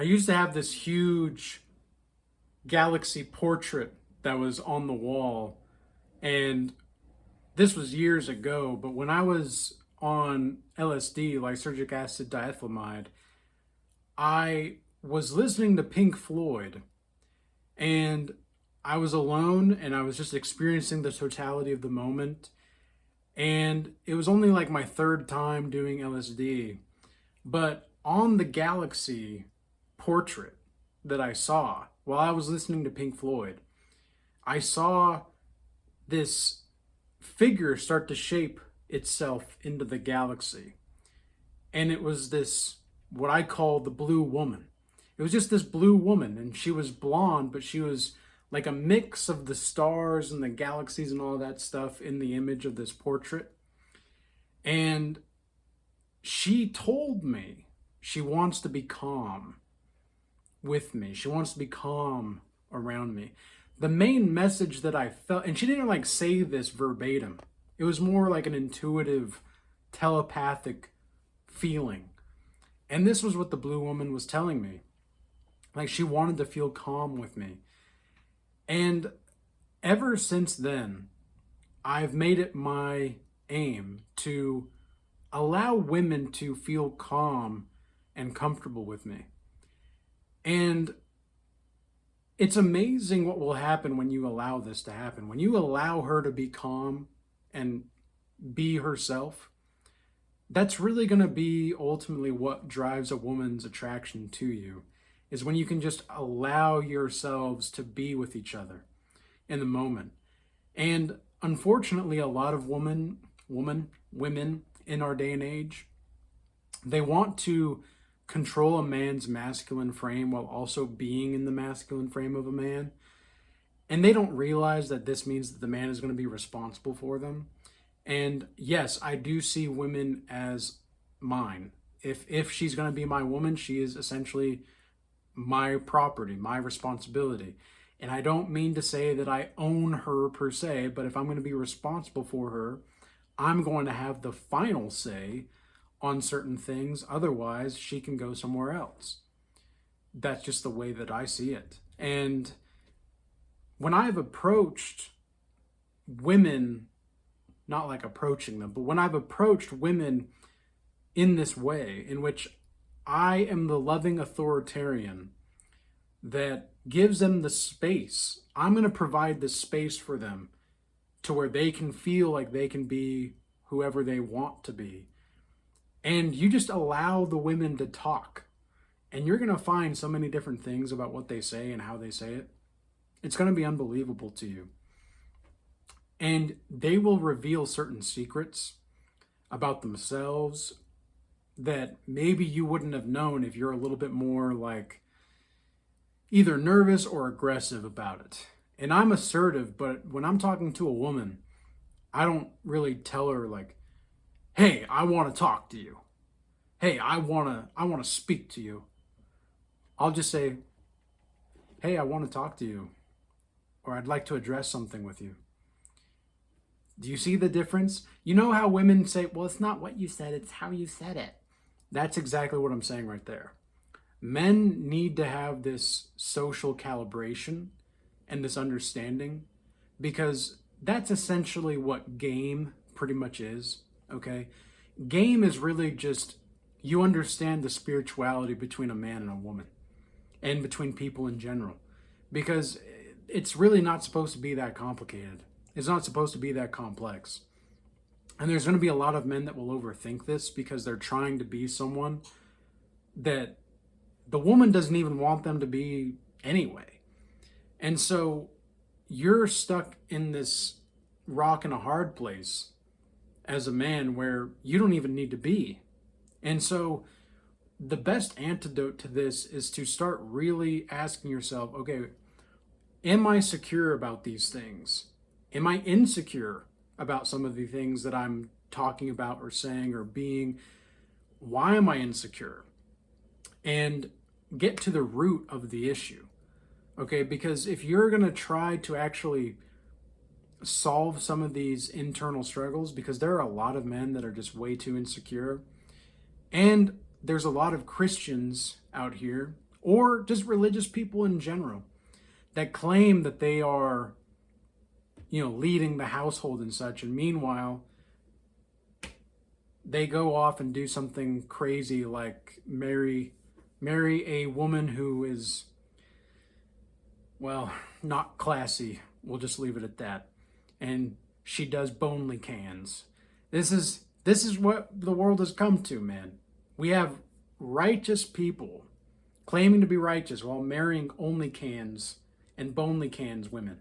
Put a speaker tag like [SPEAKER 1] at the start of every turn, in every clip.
[SPEAKER 1] I used to have this huge galaxy portrait that was on the wall, and this was years ago, but when I was on LSD, lysergic acid diethylamide, I was listening to Pink Floyd, and I was alone and I was just experiencing the totality of the moment. And it was only like my third time doing LSD, but on the galaxy portrait that I saw while I was listening to Pink Floyd, I saw this figure start to shape itself into the galaxy. And it was this, what I call the blue woman. It was just this blue woman, and she was blonde, but she was like a mix of the stars and the galaxies and all that stuff in the image of this portrait. And she told me she wants to be calm with me. She wants to be calm around me. The main message that I felt, and she didn't like say this verbatim, it was more like an intuitive, telepathic feeling. And this was what the blue woman was telling me. Like, she wanted to feel calm with me. And ever since then, I've made it my aim to allow women to feel calm and comfortable with me. And it's amazing what will happen when you allow this to happen. When you allow her to be calm and be herself, that's really going to be ultimately what drives a woman's attraction to you, is when you can just allow yourselves to be with each other in the moment. And unfortunately, a lot of women in our day and age, they want to control a man's masculine frame while also being in the masculine frame of a man. And they don't realize that this means that the man is going to be responsible for them. And yes, I do see women as mine. If she's going to be my woman, she is essentially my property, my responsibility. And I don't mean to say that I own her per se, but if I'm going to be responsible for her, I'm going to have the final say on certain things. Otherwise, she can go somewhere else. That's just the way that I see it. And when I've approached women, not like approaching them, but when I've approached women in this way, in which I am the loving authoritarian that gives them the space, I'm going to provide the space for them to where they can feel like they can be whoever they want to be. And you just allow the women to talk, and you're going to find so many different things about what they say and how they say it. It's going to be unbelievable to you. And they will reveal certain secrets about themselves that maybe you wouldn't have known if you're a little bit more like either nervous or aggressive about it. And I'm assertive, but when I'm talking to a woman, I don't really tell her like, hey, I want to talk to you. Hey, I want to speak to you. I'll just say, hey, I want to talk to you. Or I'd like to address something with you. Do you see the difference? You know how women say, well, it's not what you said, it's how you said it. That's exactly what I'm saying right there. Men need to have this social calibration and this understanding, because that's essentially what game pretty much is, okay? Game is really just, you understand the spirituality between a man and a woman and between people in general, because it's really not supposed to be that complicated. It's not supposed to be that complex. And there's going to be a lot of men that will overthink this because they're trying to be someone that the woman doesn't even want them to be anyway. And so you're stuck in this rock and a hard place as a man where you don't even need to be. And so the best antidote to this is to start really asking yourself, okay, am I secure about these things? Am I insecure about some of the things that I'm talking about or saying or being? Why am I insecure? And get to the root of the issue, okay? Because if you're going to try to actually solve some of these internal struggles, because there are a lot of men that are just way too insecure, and there's a lot of Christians out here, or just religious people in general that claim that they are, leading the household and such. And meanwhile, they go off and do something crazy like marry a woman who is, well, not classy. We'll just leave it at that. And she does bonely cans. This is what the world has come to, man. We have righteous people claiming to be righteous while marrying only cans and bonely cans women.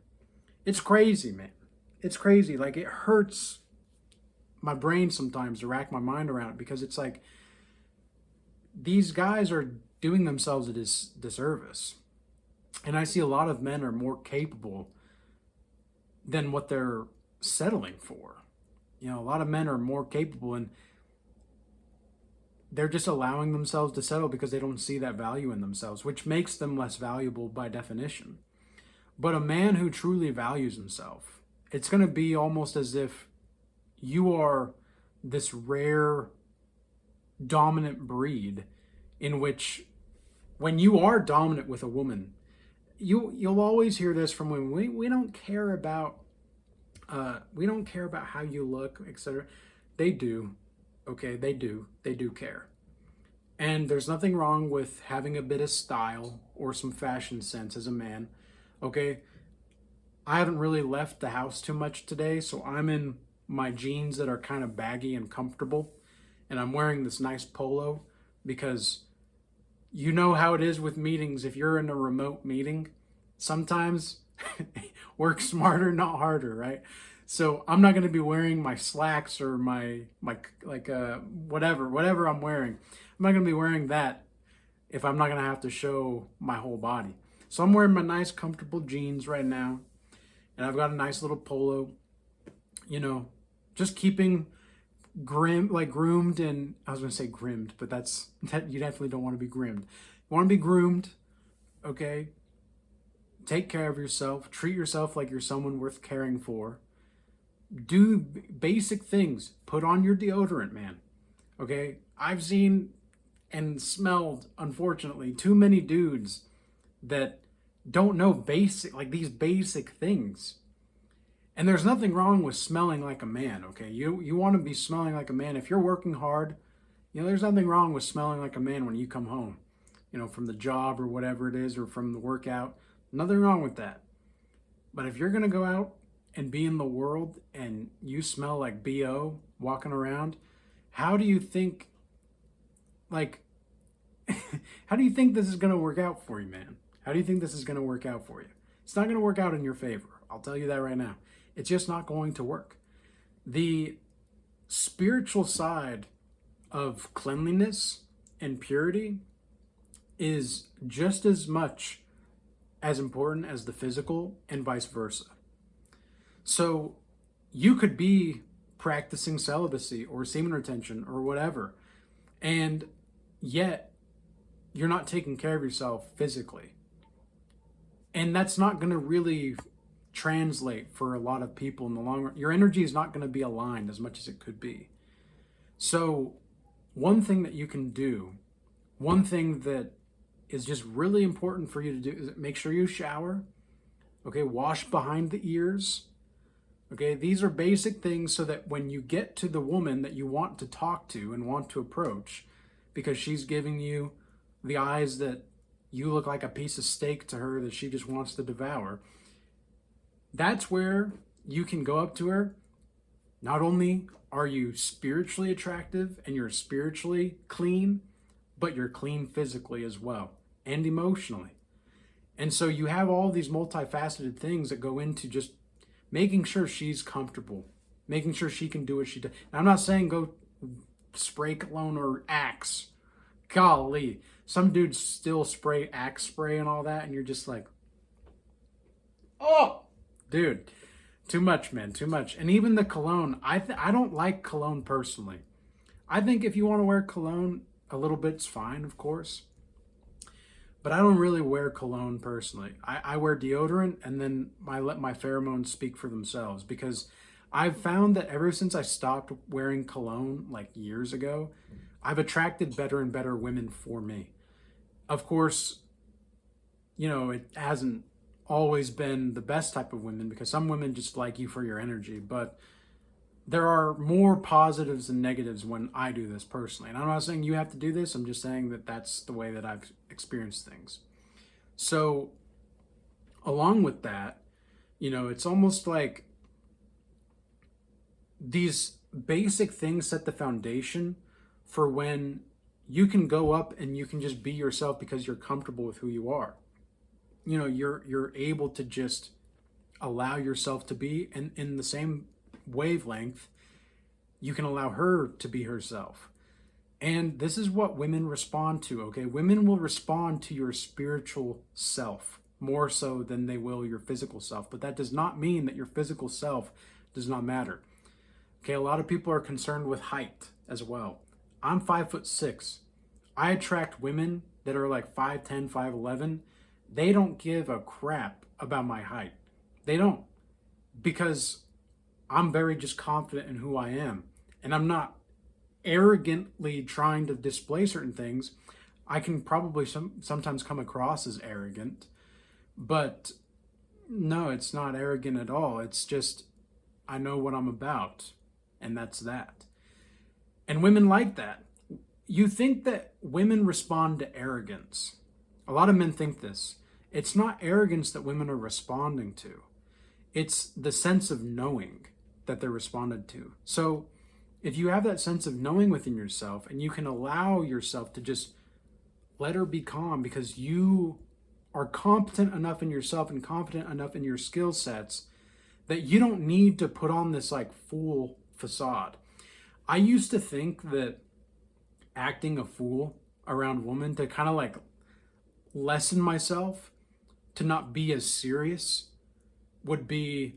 [SPEAKER 1] It's crazy, man. It's crazy. Like, it hurts my brain sometimes to rack my mind around it, because it's like these guys are doing themselves a disservice. And I see a lot of men are more capable than what they're settling for. A lot of men are more capable, and they're just allowing themselves to settle because they don't see that value in themselves, which makes them less valuable by definition. But a man who truly values himself, it's going to be almost as if you are this rare dominant breed, in which when you are dominant with a woman, you'll always hear this from women. We don't care about how you look, etc. They do. Okay, they do care. And there's nothing wrong with having a bit of style or some fashion sense as a man. Okay, I haven't really left the house too much today, so I'm in my jeans that are kind of baggy and comfortable, and I'm wearing this nice polo because you know how it is with meetings. If you're in a remote meeting, sometimes work smarter, not harder, right? So I'm not going to be wearing my slacks or my whatever I'm wearing. I'm not going to be wearing that if I'm not going to have to show my whole body. So I'm wearing my nice comfortable jeans right now, and I've got a nice little polo, just keeping groomed, and I was going to say grimmed, but that you definitely don't want to be grimmed. You want to be groomed, okay? Take care of yourself. Treat yourself like you're someone worth caring for. Do basic things. Put on your deodorant, man. Okay? I've seen and smelled, unfortunately, too many dudes that don't know these basic things. And there's nothing wrong with smelling like a man, okay? You want to be smelling like a man. If you're working hard, there's nothing wrong with smelling like a man when you come home, from the job or whatever it is, or from the workout. Nothing wrong with that. But if you're going to go out and be in the world and you smell like BO walking around, how do you think this is going to work out for you, man? How do you think this is going to work out for you? It's not going to work out in your favor. I'll tell you that right now. It's just not going to work. The spiritual side of cleanliness and purity is just as much as important as the physical, and vice versa. So you could be practicing celibacy or semen retention or whatever, and yet you're not taking care of yourself physically. And that's not going to really translate for a lot of people in the long run. Your energy is not going to be aligned as much as it could be. So one thing that you can do, one thing that is just really important for you to do, is make sure you shower. Okay, wash behind the ears. Okay, these are basic things so that when you get to the woman that you want to talk to and want to approach, because she's giving you the eyes that you look like a piece of steak to her that she just wants to devour, that's where you can go up to her. Not only are you spiritually attractive and you're spiritually clean, but you're clean physically as well, and emotionally. And so you have all these multifaceted things that go into just making sure she's comfortable, making sure she can do what she does. Now, I'm not saying go spray cologne or Axe. Golly, some dudes still spray Axe spray and all that, and you're just like, oh, dude, too much, man, too much. And even the cologne, I don't like cologne personally. I think if you want to wear cologne, a little bit's fine, of course. But I don't really wear cologne personally. I wear deodorant, and then I let my pheromones speak for themselves, because I've found that ever since I stopped wearing cologne like years ago, I've attracted better and better women for me. Of course, it hasn't always been the best type of women, because some women just like you for your energy, but there are more positives than negatives when I do this personally. And I'm not saying you have to do this. I'm just saying that that's the way that I've experienced things. So along with that, it's almost like these basic things set the foundation for when you can go up and you can just be yourself because you're comfortable with who you are. You're able to just allow yourself to be, and in the same wavelength, you can allow her to be herself. And this is what women respond to, okay? Women will respond to your spiritual self more so than they will your physical self. But that does not mean that your physical self does not matter. Okay, a lot of people are concerned with height as well. I'm 5'6". I attract women that are like 5'10", 5'11". They don't give a crap about my height. They don't. Because I'm very just confident in who I am. And I'm not arrogantly trying to display certain things. I can probably sometimes come across as arrogant. But no, it's not arrogant at all. It's just, I know what I'm about. And that's that. And women like that. You think that women respond to arrogance. A lot of men think this. It's not arrogance that women are responding to. It's the sense of knowing that they're responded to. So if you have that sense of knowing within yourself, and you can allow yourself to just let her be calm, because you are competent enough in yourself and confident enough in your skill sets that you don't need to put on this like fool facade. I used to think that acting a fool around women to kind of like lessen myself, to not be as serious, would be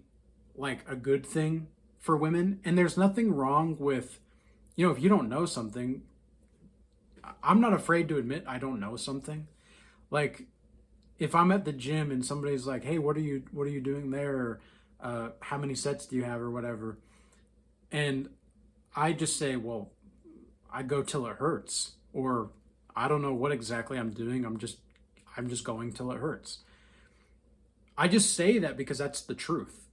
[SPEAKER 1] like a good thing for women. And there's nothing wrong with, if you don't know something, I'm not afraid to admit I don't know something. Like if I'm at the gym and somebody's like, hey, what are you doing there? Or, how many sets do you have, or whatever? And I just say, well, I go till it hurts, or I don't know what exactly I'm doing. I'm just going till it hurts. I just say that because that's the truth.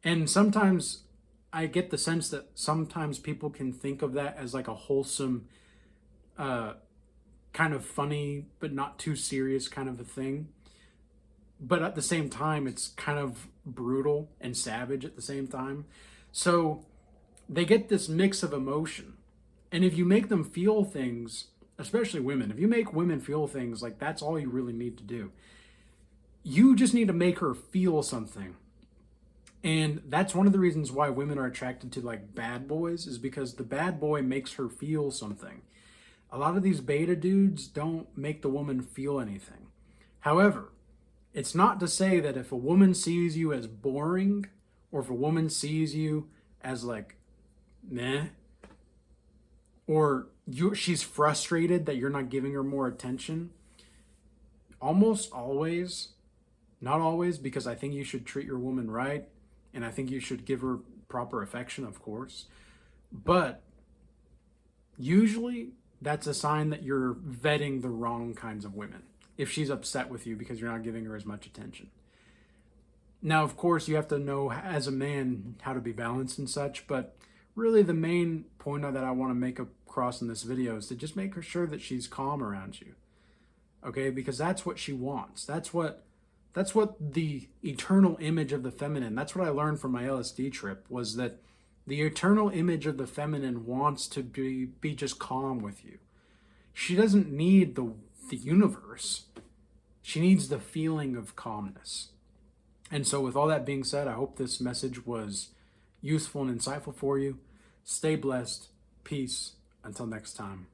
[SPEAKER 1] And sometimes I get the sense that sometimes people can think of that as like a wholesome, kind of funny, but not too serious kind of a thing. But at the same time, it's kind of brutal and savage at the same time. So they get this mix of emotion. And if you make them feel things, especially women, if you make women feel things, like that's all you really need to do. You just need to make her feel something. And that's one of the reasons why women are attracted to like bad boys, is because the bad boy makes her feel something. A lot of these beta dudes don't make the woman feel anything. However, it's not to say that if a woman sees you as boring, or if a woman sees you as like, meh, or she's frustrated that you're not giving her more attention. Almost always, not always, because I think you should treat your woman right, and I think you should give her proper affection, of course. But usually that's a sign that you're vetting the wrong kinds of women, if she's upset with you because you're not giving her as much attention. Now, of course, you have to know as a man how to be balanced and such, but really the main point that I want to make across in this video is to just make her sure that she's calm around you. Okay? Because that's what she wants. That's what the eternal image of the feminine, that's what I learned from my LSD trip, was that the eternal image of the feminine wants to be just calm with you. She doesn't need the universe. She needs the feeling of calmness. And so with all that being said, I hope this message was useful and insightful for you. Stay blessed. Peace. Until next time.